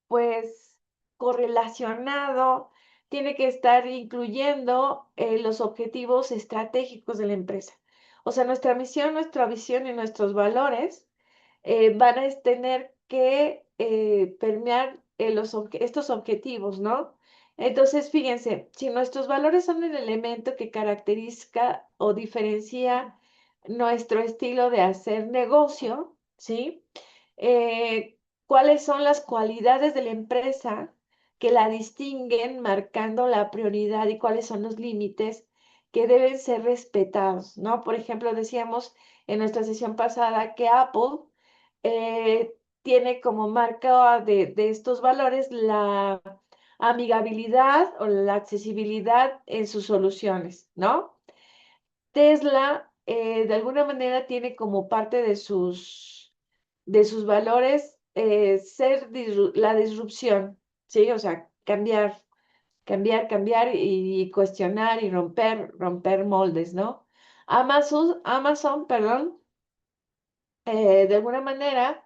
pues, correlacionado, tiene que estar incluyendo los objetivos estratégicos de la empresa. O sea, nuestra misión, nuestra visión y nuestros valores van a tener que permear estos objetivos, ¿no? Entonces, fíjense, si nuestros valores son el elemento que caracteriza o diferencia nuestro estilo de hacer negocio, ¿sí? ¿Cuáles son las cualidades de la empresa que la distinguen, marcando la prioridad y cuáles son los límites que deben ser respetados, ¿no? Por ejemplo, decíamos en nuestra sesión pasada que Apple tiene como marca de estos valores la amigabilidad o la accesibilidad en sus soluciones, ¿no? Tesla, de alguna manera, tiene como parte de sus valores la disrupción, ¿sí? O sea, cambiar, cambiar, cambiar y cuestionar y romper moldes, ¿no? Amazon, perdón, de alguna manera,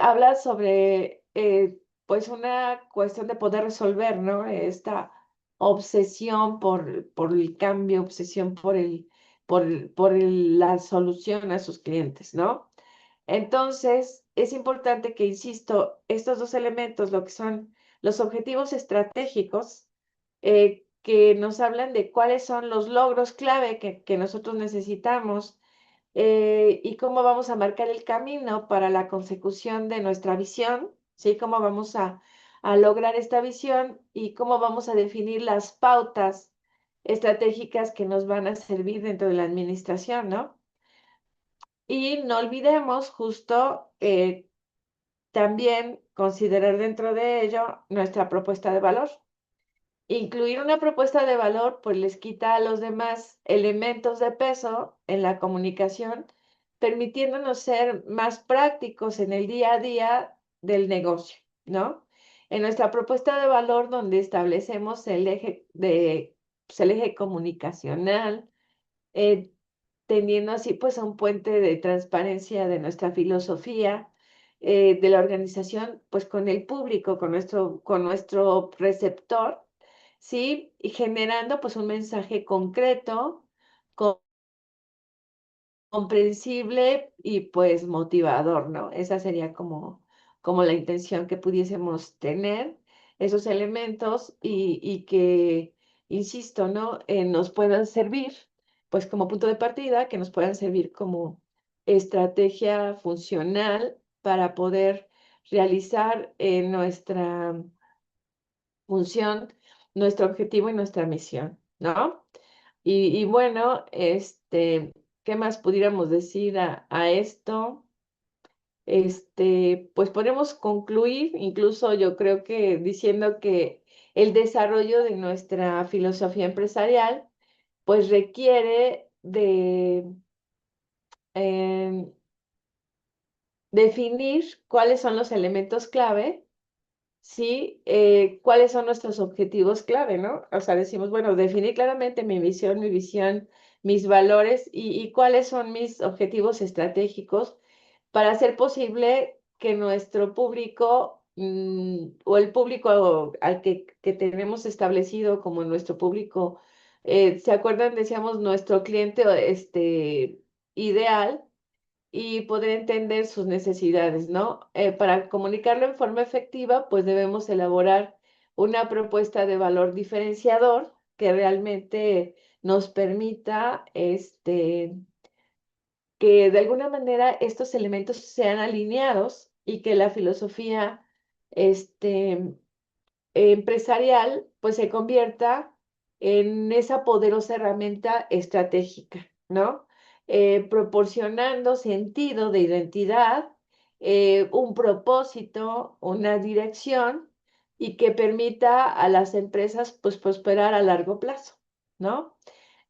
habla sobre, pues, una cuestión de poder resolver, ¿no? Esta obsesión por el cambio, obsesión la solución a sus clientes, ¿no? Entonces, es importante que, insisto, estos dos elementos, lo que son los objetivos estratégicos, que nos hablan de cuáles son los logros clave que nosotros necesitamos, y cómo vamos a marcar el camino para la consecución de nuestra visión, ¿sí? Cómo vamos a lograr esta visión y cómo vamos a definir las pautas estratégicas que nos van a servir dentro de la administración, ¿no? Y no olvidemos justo, también considerar dentro de ello nuestra propuesta de valor. Incluir una propuesta de valor, pues les quita a los demás elementos de peso en la comunicación, permitiéndonos ser más prácticos en el día a día del negocio, ¿no? En nuestra propuesta de valor, donde establecemos pues, el eje comunicacional, eh, teniendo así pues a un puente de transparencia de nuestra filosofía, de la organización, pues con el público, con nuestro receptor, ¿sí? Y generando pues un mensaje concreto, comprensible y pues motivador, ¿no? Esa sería como la intención que pudiésemos tener, esos elementos y que, insisto, ¿no? Nos puedan servir pues como punto de partida, que nos puedan servir como estrategia funcional para poder realizar nuestra función, nuestro objetivo y nuestra misión, ¿no? Y bueno, ¿qué más pudiéramos decir a esto? Pues podemos concluir, incluso yo creo que diciendo que el desarrollo de nuestra filosofía empresarial, pues requiere de em, definir cuáles son los elementos clave. Sí, ¿cuáles son nuestros objetivos clave, no? O sea, decimos, bueno, definir claramente mi visión, mis valores y cuáles son mis objetivos estratégicos para hacer posible que nuestro público, o el público al que tenemos establecido como nuestro público, ¿se acuerdan? Decíamos nuestro cliente, ideal, y poder entender sus necesidades, ¿no? Para comunicarlo en forma efectiva, pues debemos elaborar una propuesta de valor diferenciador que realmente nos permita, que de alguna manera estos elementos sean alineados y que la filosofía, este, empresarial, pues se convierta en esa poderosa herramienta estratégica, ¿no? Proporcionando sentido de identidad, un propósito, una dirección y que permita a las empresas pues prosperar a largo plazo, ¿no?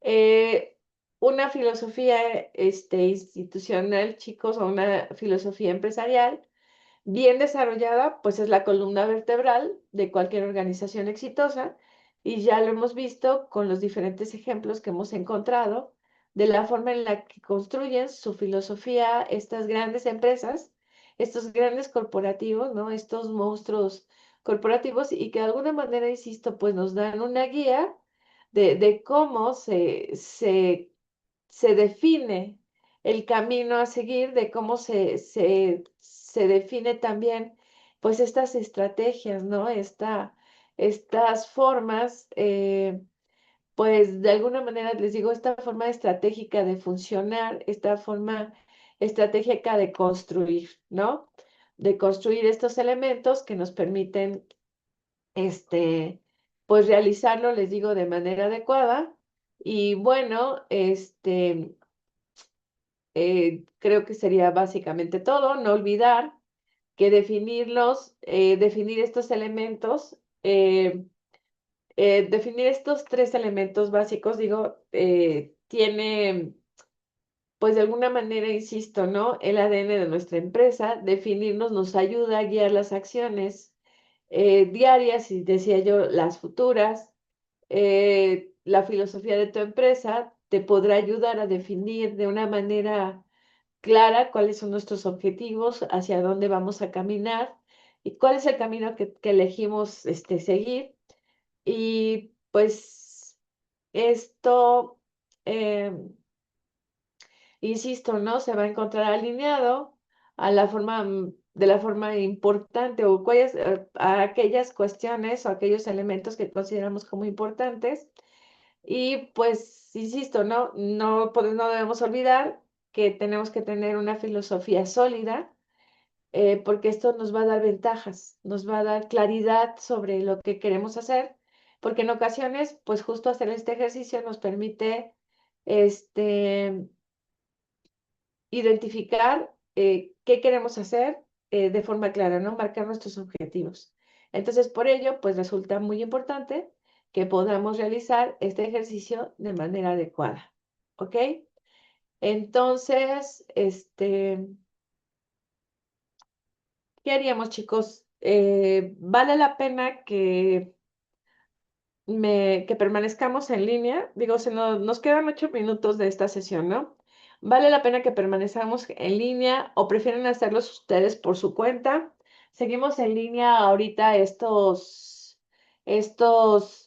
Eh, una filosofía institucional, chicos, o una filosofía empresarial bien desarrollada, pues es la columna vertebral de cualquier organización exitosa y ya lo hemos visto con los diferentes ejemplos que hemos encontrado de la forma en la que construyen su filosofía estas grandes empresas, estos grandes corporativos, ¿no? Estos monstruos corporativos y que de alguna manera, insisto, pues nos dan una guía de cómo se define el camino a seguir, de cómo se define también, pues, estas estrategias, ¿no? Estas formas, pues, de alguna manera, les digo, esta forma estratégica de funcionar, esta forma estratégica de construir, ¿no? De construir estos elementos que nos permiten, este, pues, realizarlo, les digo, de manera adecuada. Y bueno, creo que sería básicamente todo. No olvidar que definir estos elementos, definir estos tres elementos básicos, digo, tiene, pues de alguna manera, insisto, ¿no? El ADN de nuestra empresa, definirnos nos ayuda a guiar las acciones diarias y decía yo, las futuras. La filosofía de tu empresa te podrá ayudar a definir de una manera clara cuáles son nuestros objetivos, hacia dónde vamos a caminar y cuál es el camino que elegimos seguir. Y pues esto, insisto, ¿no? Se va a encontrar alineado a la forma, de la forma importante o cuáles, a aquellas cuestiones o aquellos elementos que consideramos como importantes. Y pues, insisto, no debemos olvidar que tenemos que tener una filosofía sólida, porque esto nos va a dar ventajas, nos va a dar claridad sobre lo que queremos hacer, porque en ocasiones, pues justo hacer este ejercicio nos permite, este, identificar qué queremos hacer de forma clara, ¿no? Marcar nuestros objetivos. Entonces, por ello, pues resulta muy importante que podamos realizar este ejercicio de manera adecuada, ¿ok? Entonces, ¿qué haríamos, chicos? ¿Vale la pena que permanezcamos en línea? Digo, nos quedan 8 minutos de esta sesión, ¿no? ¿Vale la pena que permanezcamos en línea o prefieren hacerlos ustedes por su cuenta? Seguimos en línea ahorita estos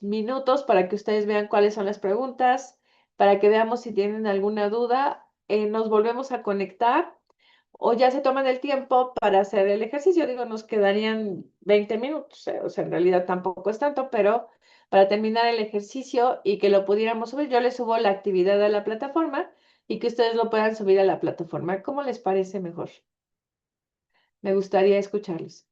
minutos para que ustedes vean cuáles son las preguntas, para que veamos si tienen alguna duda. Nos volvemos a conectar o ya se toman el tiempo para hacer el ejercicio. Digo, nos quedarían 20 minutos, o sea, en realidad tampoco es tanto, pero para terminar el ejercicio y que lo pudiéramos subir, yo les subo la actividad a la plataforma y que ustedes lo puedan subir a la plataforma. ¿Cómo les parece mejor? Me gustaría escucharlos.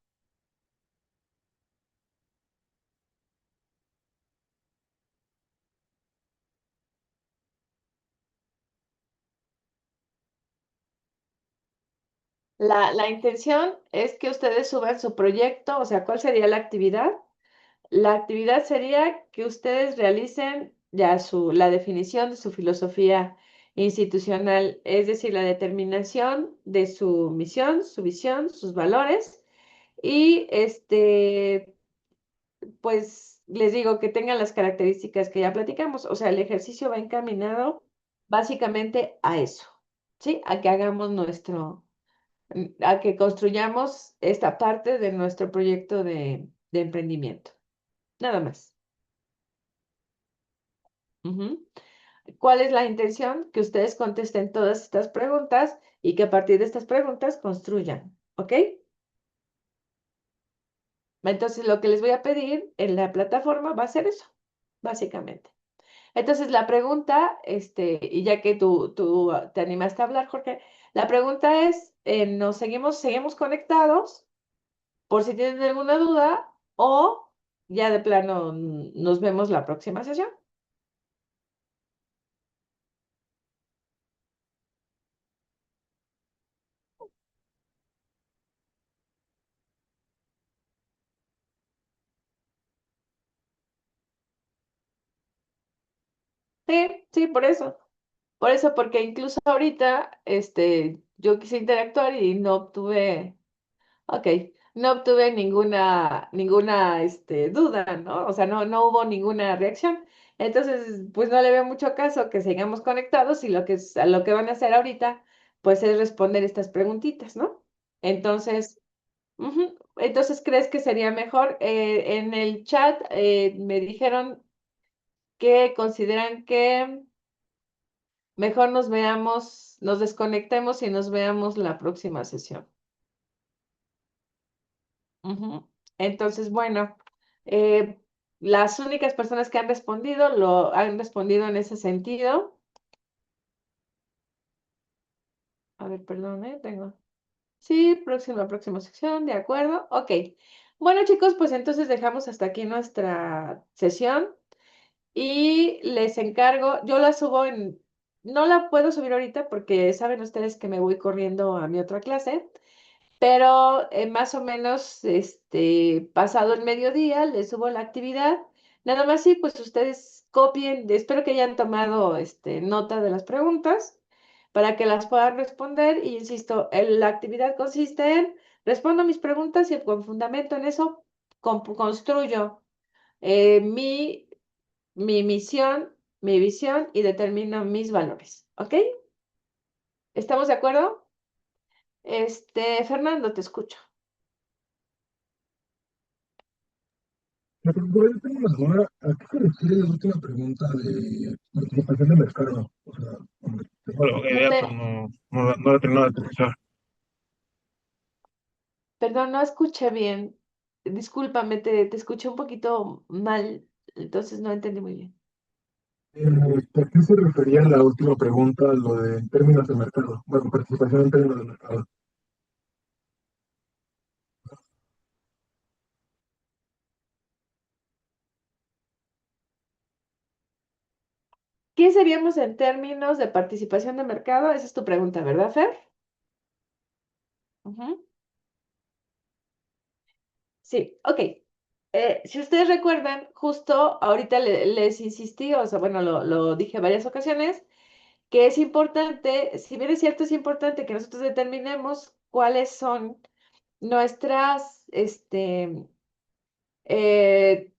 La intención es que ustedes suban su proyecto, o sea, ¿cuál sería la actividad? La actividad sería que ustedes realicen ya la definición de su filosofía institucional, es decir, la determinación de su misión, su visión, sus valores y pues les digo que tengan las características que ya platicamos, o sea, el ejercicio va encaminado básicamente a eso, ¿sí? A que hagamos a que construyamos esta parte de nuestro proyecto de emprendimiento, nada más. Ujú. ¿Cuál es la intención? Que ustedes contesten todas estas preguntas y que a partir de estas preguntas construyan, ¿ok? Entonces, lo que les voy a pedir en la plataforma va a ser eso, básicamente. Entonces, la pregunta, y ya que tú te animaste a hablar, Jorge, la pregunta es, seguimos conectados por si tienen alguna duda o ya de plano nos vemos la próxima sesión. Sí, sí, por eso. Por eso, porque incluso ahorita, yo quise interactuar y no obtuve, ok, no obtuve ninguna, duda, ¿no? O sea, no hubo ninguna reacción. Entonces, pues no le veo mucho caso que sigamos conectados y a lo que van a hacer ahorita, pues es responder estas preguntitas, ¿no? Entonces, entonces, ¿crees que sería mejor? En el chat me dijeron que consideran que mejor nos desconectemos y nos veamos la próxima sesión. Ujú. Entonces, bueno, eh, las únicas personas que han respondido lo han respondido en ese sentido. A ver, perdón, tengo. Sí, próxima sección, de acuerdo. Ok. Bueno, chicos, pues entonces dejamos hasta aquí nuestra sesión y les encargo, yo la subo no la puedo subir ahorita porque saben ustedes que me voy corriendo a mi otra clase. Pero más o menos, pasado el mediodía, les subo la actividad. Nada más sí, pues ustedes copien, espero que hayan tomado nota de las preguntas para que las puedan responder. Y insisto, la actividad consiste en respondo mis preguntas y con fundamento en eso construyo eh, mi, mi misión, mi visión y determino mis valores. ¿Ok? ¿Estamos de acuerdo? Fernando, te escucho. Pero yo tengo una duda, ¿a qué se refiere la última pregunta de participación de mercado? O sea, hombre, tengo la No idea, te, pero no la tengo nada de aterrizar. Perdón, no escuché bien. Discúlpame, te escuché un poquito mal, entonces no entendí muy bien. ¿A qué se refería la última pregunta, lo de en términos de mercado? Bueno, participación en términos de mercado. ¿Qué seríamos en términos de participación de mercado? Esa es tu pregunta, ¿verdad, Fer? Ujú. Sí, ok. Si ustedes recuerdan, justo ahorita les insistí, o sea, bueno, lo dije varias ocasiones, que es importante, si bien es cierto, es importante que nosotros determinemos cuáles son nuestras, eh,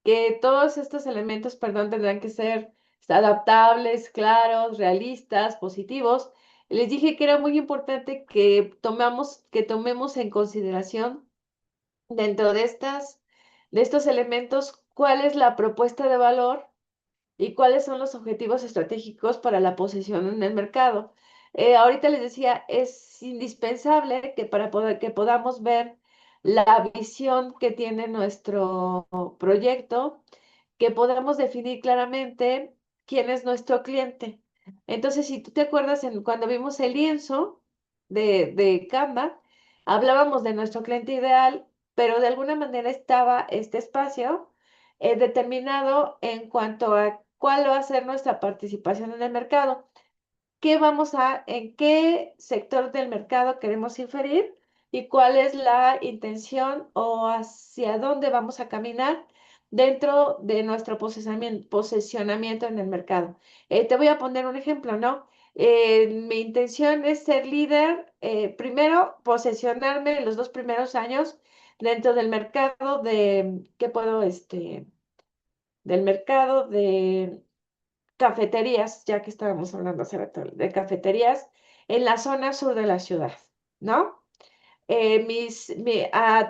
que todos estos elementos, perdón, tendrán que ser adaptables, claros, realistas, positivos. Les dije que era muy importante que tomemos en consideración dentro de estos elementos cuál es la propuesta de valor y cuáles son los objetivos estratégicos para la posición en el mercado. Ahorita les decía, es indispensable que que podamos ver la visión que tiene nuestro proyecto, que podamos definir claramente quién es nuestro cliente. Entonces, si tú te acuerdas, cuando vimos el lienzo de Canva, hablábamos de nuestro cliente ideal, pero de alguna manera estaba este espacio determinado en cuanto a cuál va a ser nuestra participación en el mercado, en qué sector del mercado queremos inferir y cuál es la intención o hacia dónde vamos a caminar dentro de nuestro posicionamiento en el mercado. Te voy a poner un ejemplo, ¿no? Mi intención es ser líder, primero, posicionarme en los 2 primeros años dentro del mercado ¿qué puedo, del mercado de cafeterías, ya que estábamos hablando hace rato de cafeterías, en la zona sur de la ciudad, ¿no? En el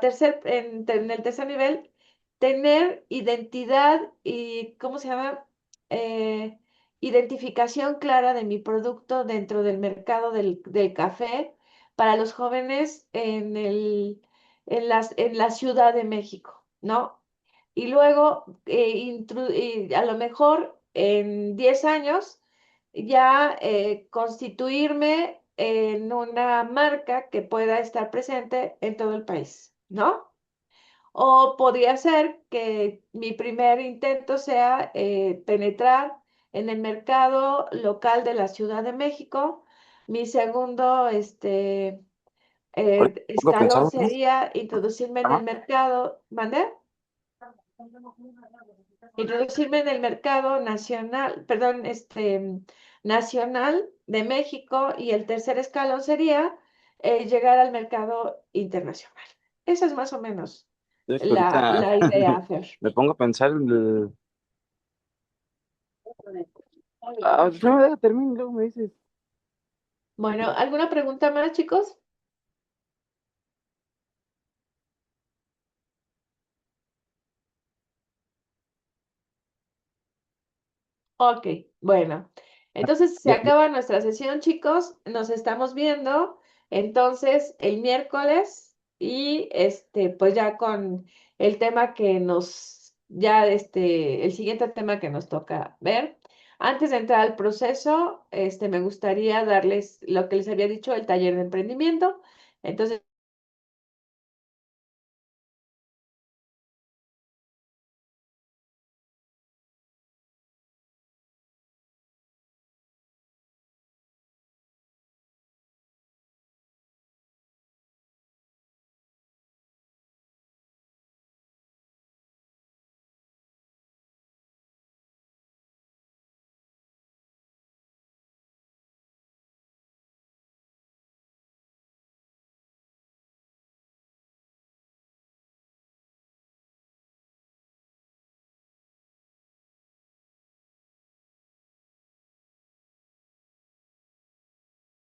tercer nivel, tener identidad y, ¿cómo se llama? Eh, Identificación clara de mi producto dentro del mercado del café para los jóvenes en la Ciudad de México, ¿no? Y luego, a lo mejor en 10 años, ya constituirme en una marca que pueda estar presente en todo el país, ¿no? O podría ser que mi primer intento sea penetrar en el mercado local de la Ciudad de México. Mi segundo Ahorita me pongo a pensar, escalón sería introducirme en el Arma. mercado, ¿mande? Introducirme en el mercado nacional, perdón, nacional de México, y el tercer escalón sería llegar al mercado internacional. Esa es más o menos Es que ahorita la idea, Fer. me pongo a pensar, no, termino, luego me dices. Bueno, ¿alguna pregunta más, chicos? Ok, bueno. Entonces se Ya, acaba nuestra sesión, chicos. Nos estamos viendo entonces el miércoles y pues ya con el tema el siguiente tema que nos toca ver. Antes de entrar al proceso, me gustaría darles lo que les había dicho, el taller de emprendimiento. Entonces,